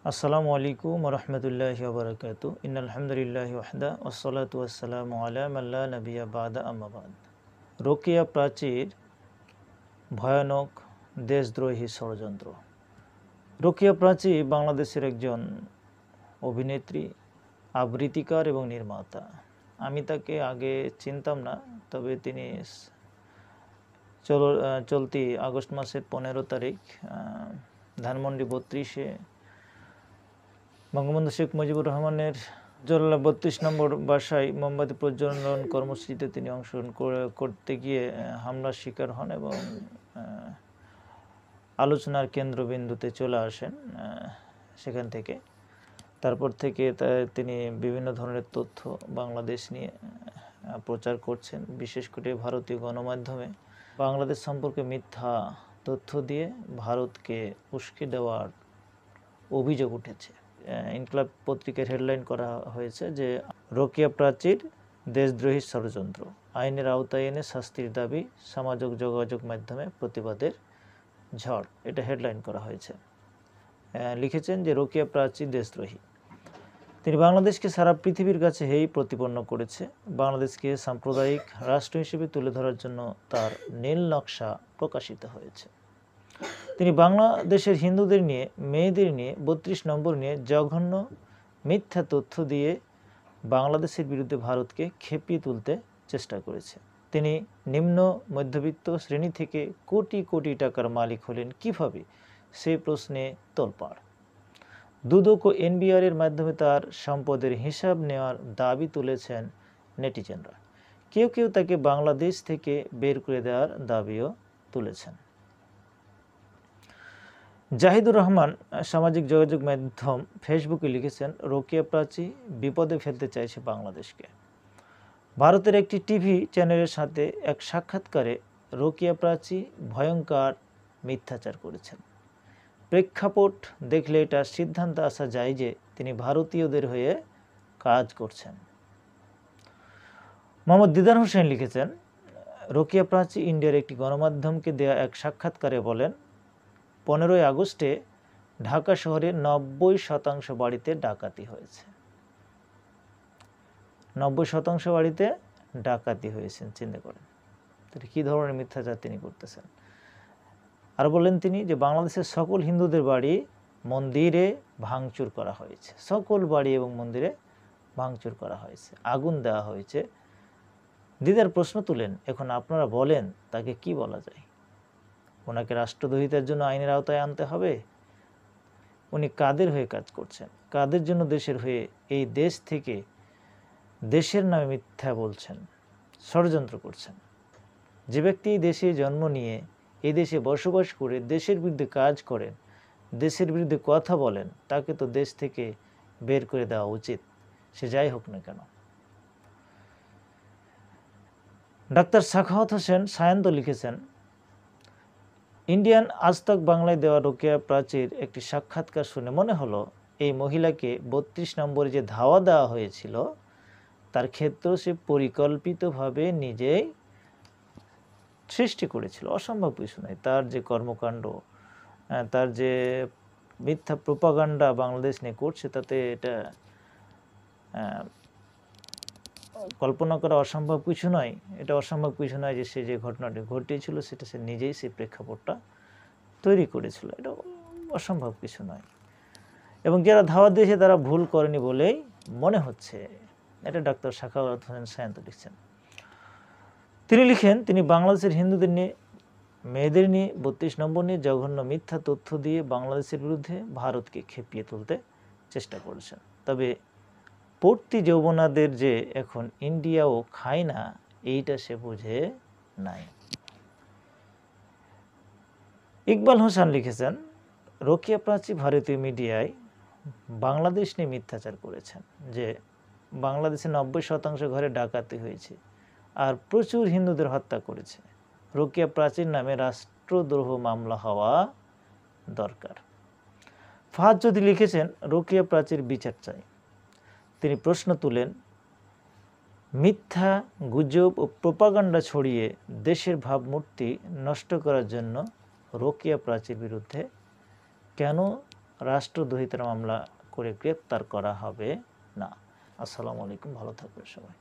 আসসালামু আলাইকুম রহমতুল্লাহি ওবরাকাতু ইন্নাল হামদুলিল্লাহি ওয়াহদা ওয়াসসালাতু ওয়াসসালামু আলা মান লা নাবিয়্যা বা'দা আম্মা বা'দ। রোকেয়া প্রাচীর ভয়ানক দেশদ্রোহী ষড়যন্ত্র। রোকেয়া প্রাচী বাংলাদেশের একজন অভিনেত্রী, আবৃত্তিকার এবং নির্মাতা। আমি তাকে আগে চিনতাম না, তবে তিনি চলতি আগস্ট মাসের 15 তারিখ ধানমন্ডি 32-এ বঙ্গবন্ধু শেখ মুজিবুর রহমানের জোরালা 32 নম্বর বাসায় মোমবাতি প্রজ্বলন কর্মসূচিতে তিনি অংশগ্রহণ করতে গিয়ে হামলার শিকার হন এবং আলোচনার কেন্দ্রবিন্দুতে চলে আসেন। সেখান থেকে তারপর থেকে তিনি বিভিন্ন ধরনের তথ্য বাংলাদেশ নিয়ে প্রচার করছেন, বিশেষ করে ভারতীয় গণমাধ্যমে বাংলাদেশ সম্পর্কে মিথ্যা তথ্য দিয়ে ভারতকে উস্কে দেওয়ার অভিযোগ উঠেছে। ইনকলাব পত্রিকার হেডলাইন করা হয়েছে যে রোকেয়া প্রাচীর দেশদ্রোহী ষড়যন্ত্র, আইনের আওতায় এনে শাস্তির দাবি, সামাজিক যোগাযোগ মাধ্যমে প্রতিবাদের ঝড়। এটা হেডলাইন করা হয়েছে। লিখেছেন যে রোকেয়া প্রাচীর দেশদ্রোহী। তিনি বাংলাদেশকে সারা পৃথিবীর কাছে হেই প্রতিপন্ন করেছে। বাংলাদেশকে সাম্প্রদায়িক রাষ্ট্র হিসেবে তুলে ধরার জন্য তার নীল নকশা প্রকাশিত হয়েছে। তিনি বাংলাদেশের হিন্দুদের নিয়ে, মেয়েদের নিয়ে, 32 নম্বর নিয়ে জঘন্য মিথ্যা তথ্য দিয়ে বাংলাদেশের বিরুদ্ধে ভারতকে খেপিয়ে তুলতে চেষ্টা করেছে। তিনি নিম্ন মধ্যবিত্ত শ্রেণী থেকে কোটি কোটি টাকার মালিক হলেন কিভাবে, সেই প্রশ্নে তোলপাড়। দুদক ও এনবিআরের মাধ্যমে তার সম্পদের হিসাব নেওয়ার দাবি তুলেছেন নেটিজেনরা। কেউ কেউ তাকে বাংলাদেশ থেকে বের করে দেওয়ার দাবিও তুলেছেন। জাহিদুর রহমান সামাজিক যোগাযোগ মাধ্যম ফেসবুকে লিখেছেন, রোকেয়া প্রাচী বিপদে ফেলতে চাইছে বাংলাদেশকে। ভারতের একটি টিভি চ্যানেলের সাথে এক সাক্ষাৎকারে রোকেয়া প্রাচী ভয়ঙ্কর মিথ্যাচার করেছেন। প্রেক্ষাপট দেখলে এটা সিদ্ধান্ত আসা যায় যে তিনি ভারতীয়দের হয়ে কাজ করছেন। মোহাম্মদ দিদার হোসেন লিখেছেন, রোকেয়া প্রাচী ইন্ডিয়ার একটি গণমাধ্যমকে দেয়া এক সাক্ষাৎকারে বলেন, 15 আগস্টে ঢাকা শহরের 90% বাড়িতে ডাকাতি হয়েছে। 90% বাড়িতে ডাকাতি হয়েছে, চিন্তা করেন কী ধরনের মিথ্যাচার তিনি করতেছেন। আর বলেন তিনি যে বাংলাদেশের সকল হিন্দুদের বাড়ি মন্দিরে ভাঙচুর করা হয়েছে, সকল বাড়ি এবং মন্দিরে ভাঙচুর করা হয়েছে, আগুন দেওয়া হয়েছে। দিদার প্রশ্ন তুলেন, এখন আপনারা বলেন তাকে কি বলা যায়? ওনাকে রাষ্ট্রদ্রোহিতার জন্য আইনের আওতায় আনতে হবে? উনি কাদের হয়ে কাজ করছেন, কাদের জন্য দেশের হয়ে এই দেশ থেকে দেশের নামে মিথ্যা বলছেন, ষড়যন্ত্র করছেন? যে ব্যক্তি এই দেশে জন্ম নিয়ে এই দেশে বসবাস করে দেশের বিরুদ্ধে কাজ করেন, দেশের বিরুদ্ধে কথা বলেন, তাকে তো দেশ থেকে বের করে দেওয়া উচিত, সে যাই হোক না কেন। ডাক্তার সাখাওয়াত হোসেন সায়ন্ত লিখেছেন, ইন্ডিয়ান আজতক বাংলায় দেওয়া রোকেয়া প্রাচীর একটি সাক্ষাৎকার শুনে মনে হলো এই মহিলাকে 32 নম্বরে যে ধাওয়া দেওয়া হয়েছিল তার ক্ষেত্রেও সে পরিকল্পিতভাবে নিজেই সৃষ্টি করেছিল। অসম্ভব কিছু নয়। তার যে কর্মকাণ্ড, তার যে মিথ্যা প্রোপাগান্ডা বাংলাদেশ নিয়ে করছে, তাতে এটা কল্পনা করা অসম্ভব কিছু নয়। এটা অসম্ভব কিছু নয় যে সে যে ঘটনাটি ঘটিয়েছিল সেটা সে নিজেই সেই প্রেক্ষাপটটা তৈরি করেছিল। এটা অসম্ভব কিছু নয়। এবং যারা ধাওয়া দিয়েছে তারা ভুল করেনি বলেই মনে হচ্ছে। এটা ডাক্তার সাখাওয়াত হোসেন সায়ন্ত লিখছেন। তিনি লিখেন, তিনি বাংলাদেশের হিন্দুদের নিয়ে, মেয়েদের নিয়ে, 32 নম্বর নিয়ে জঘন্য মিথ্যা তথ্য দিয়ে বাংলাদেশের বিরুদ্ধে ভারতকে খেপিয়ে তুলতে চেষ্টা করেছেন। তবে পড়তি যৌবনাদের যে এখন ইন্ডিয়াও খায় না, এইটা সে বুঝে নাই। ইকবাল হোসেন লিখেছেন, রোকেয়া প্রাচী ভারতীয় মিডিয়ায় বাংলাদেশ নিয়ে মিথ্যাচার করেছেন যে বাংলাদেশে 90% ঘরে ডাকাতি হয়েছে আর প্রচুর হিন্দুদের হত্যা করেছে। রোকেয়া প্রাচীর নামে রাষ্ট্রদ্রোহ মামলা হওয়া দরকার। ফাহাদ চৌধুরী লিখেছেন, রোকেয়া প্রাচীর বিচার চাই। তিনি প্রশ্ন তুলেন, মিথ্যা গুজব ও প্রোপাগান্ডা ছড়িয়ে দেশের ভাবমূর্তি নষ্ট করার জন্য রোকেয়া প্রাচীর বিরুদ্ধে কেন রাষ্ট্রদ্রোহিতার মামলা করে গ্রেপ্তার করা হবে না। আসসালামু আলাইকুম, ভালো থাকবেন সবাই।